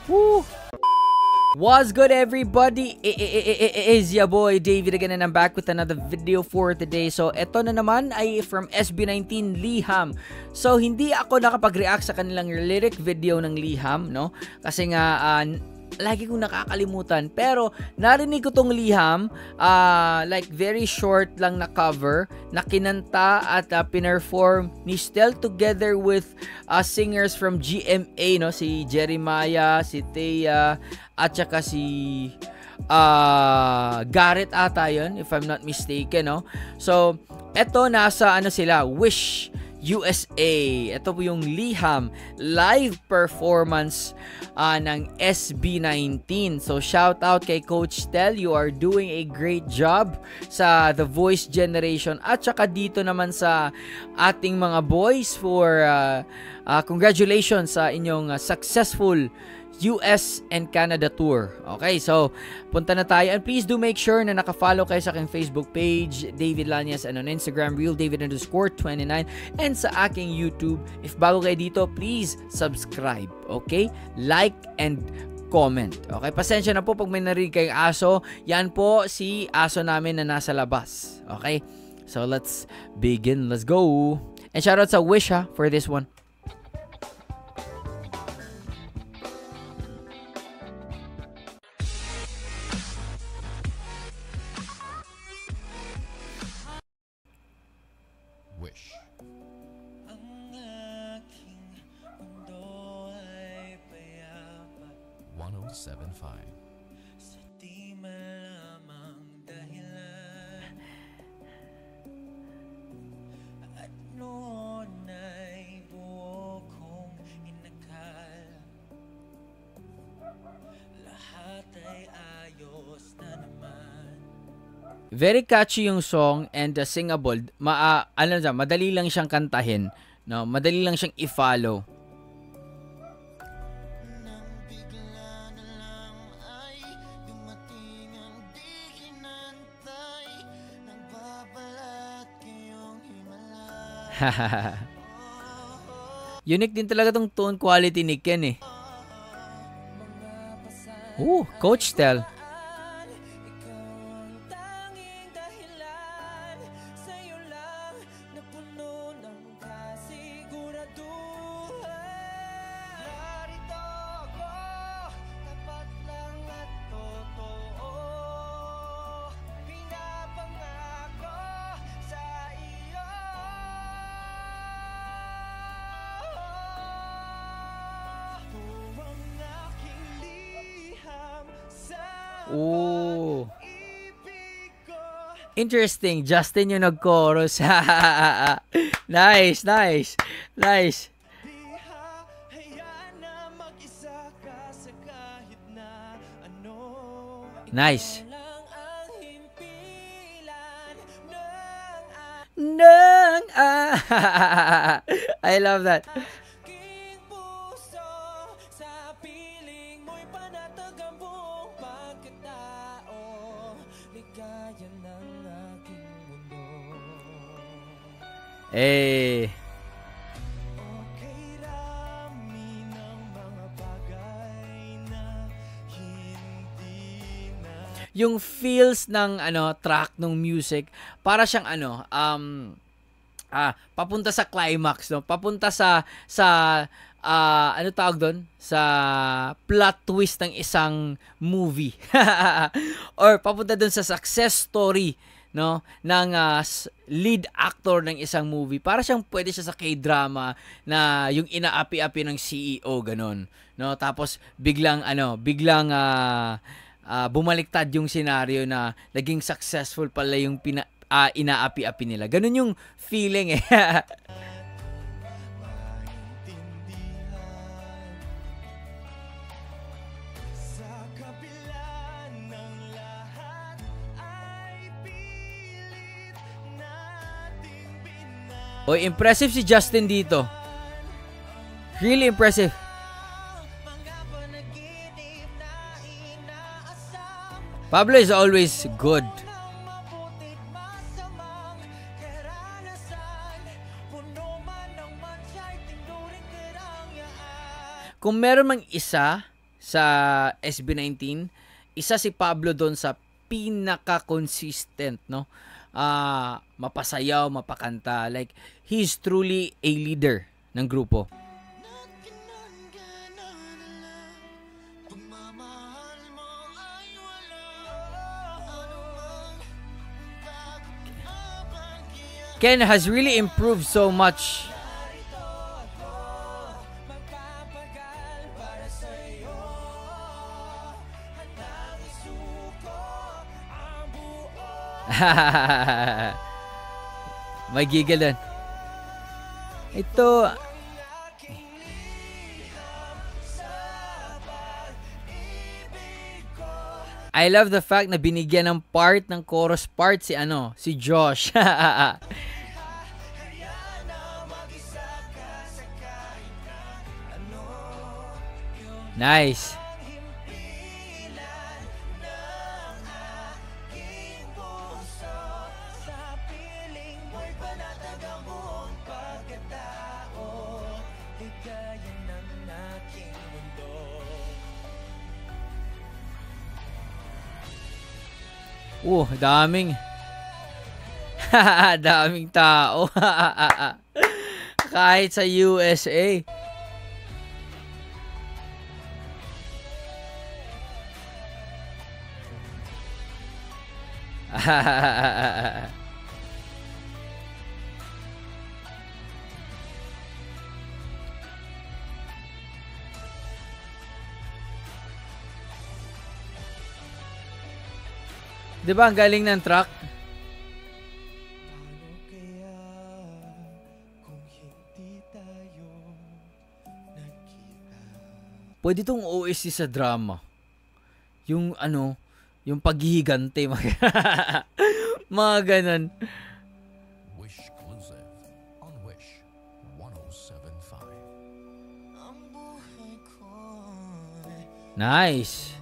Woo! What's good, everybody? Is your boy David again, and I'm back with another video for today. So eto na naman ay from SB19 Liham. So hindi ako nakapag-react sa kanilang lyric video ng Liham, no? Kasi nga lagi kong nakakalimutan, pero narinig ko tong Liham, like very short lang na cover na kinanta at pinerform ni Stel together with singers from GMA, no? Si Jeremiah, si Thea, at saka si Garrett ata yun, if I'm not mistaken, no? So eto, nasa ano sila, Wish USA. Ito po yung Liham live performance ng SB19. So shout out kay Coach Stel, you are doing a great job sa The Voice generation, at saka dito naman sa ating mga boys for congratulations sa inyong successful US and Canada tour. Okay, so punta na tayo, and please do make sure na naka-follow kayo sa aking Facebook page, David Lanyas, and on Instagram, RealDavid_29, and sa aking YouTube. If bago kayo dito, please subscribe, okay? Like and comment. Okay, pasensya na po pag may narinig kayong aso. Yan po si aso namin na nasa labas. Okay, so let's begin. Let's go. And shout out sa Wish for this one. Wish. Ang aking mundo ay payapa. 107.5. Sa di malamang dahilan. At noon ay buo kong inakala lahat ay ayos na naman. Very catchy yung song and singable. Madali lang siyang kantahin, no? Madali lang siyang i-follow. Nang bigla na lang ay dumating ang di hinantay, nagbabalat kayong himala. Unique din talaga tong tone quality ni Ken eh. Coach Stel. Interesting. Justin yung nag-chorus. Nice. Nice. Nice. I love that. Hey. Yung feels ng track ng music, para siyang papunta sa climax, no? Papunta sa ano tawag doon? Sa plot twist ng isang movie. Or papunta doon sa success story, no, ng lead actor ng isang movie. Para siyang pwede siya sa K-drama na yung inaapi-api ng CEO, ganon, no? Tapos biglang bumaliktad yung scenario na naging successful pala yung inaapi-api nila. Ganon yung feeling eh. Oy, impressive si Justin dito. Really impressive. Pablo is always good. Kung meron mang isa sa SB19. Isa si Pablo doon sa pinaka-consistent, no? Mapasayaw, mapakanta. Like, he's truly a leader ng grupo. Ken has really improved so much. May giggle din. Ito. I love the fact na binigyan ng part ng chorus part si Josh. Nice. Daming daming tao. Kahit sa USA. Diba ang galing ng track? Pwede tong OST sa drama. Yung yung paghihigante. Mga ganun. Wish exclusive on Wish 107.5. Nice.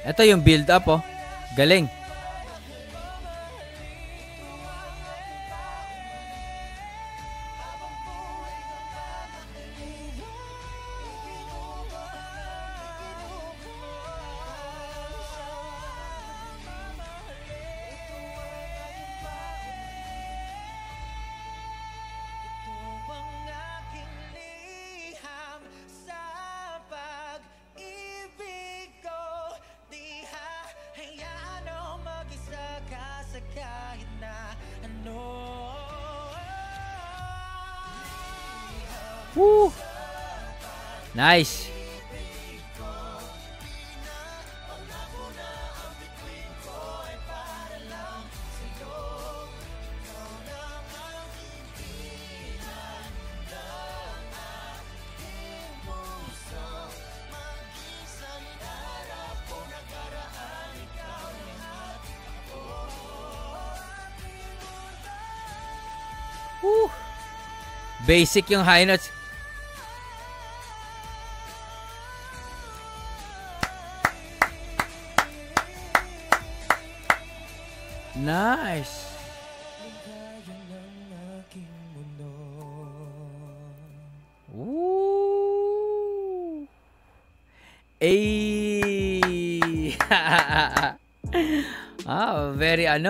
Ito yung build up, oh. Galing. Woo! Nice. Woo! Basic yung high notes. Nice. Woo. Ay. Very I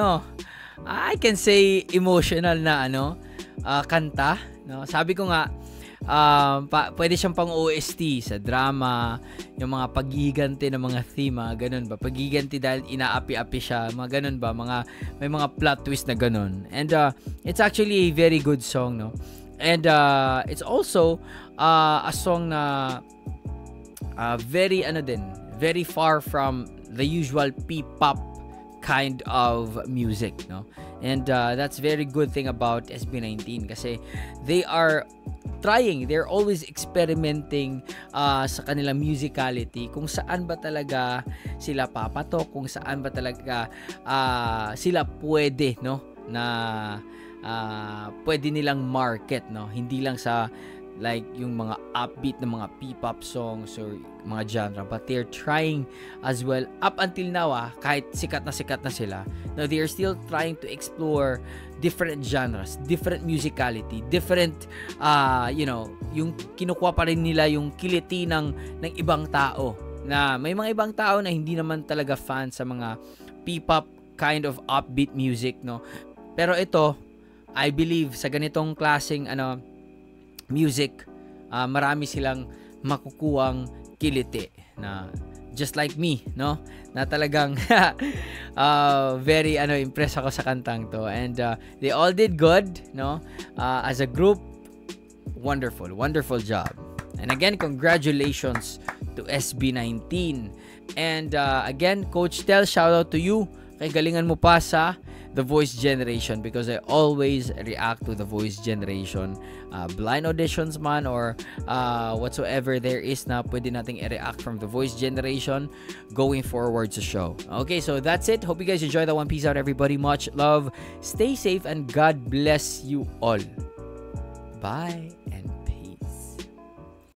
can say emotional na kanta, no? Sabi ko nga pwede siyang pang OST sa drama, yung mga paghihiganti ng mga theme, ganun ba? Paghihiganti dahil inaapi-api siya, mga ganun ba? May mga plot twist na ganun. And it's actually a very good song, no? And it's also a song na very very far from the usual P-pop kind of music, no? And that's very good thing about SB19 kasi they're always experimenting sa kanilang musicality, kung saan ba talaga sila papatok, kung saan ba talaga sila pwede, no, na pwede nilang market, no, hindi lang sa like yung mga upbeat na mga P-pop songs or mga genre, but they're trying as well up until now, kahit sikat na sila, now they are still trying to explore different genres, different musicality, different yung kinukuha pa rin nila yung kiliti ng ibang tao, na may mga ibang tao na hindi naman talaga fan sa mga P-pop kind of upbeat music, no, pero ito, I believe sa ganitong klaseng music, marami silang makukuwang kiliti, na just like me, no, na talagang very impressed ako sa kantang to, and they all did good, no, as a group. Wonderful job, and again, congratulations to SB19. And again, Coach Tel, shout out to you, kay galingan mo pa sa The Voice Generation, because I always react to The Voice Generation, blind auditions man or whatsoever there is na pwede nating i-react from The Voice Generation going forward sa show. Okay, so that's it. Hope you guys enjoy that one. Peace out, everybody. Much love. Stay safe and God bless you all. Bye. And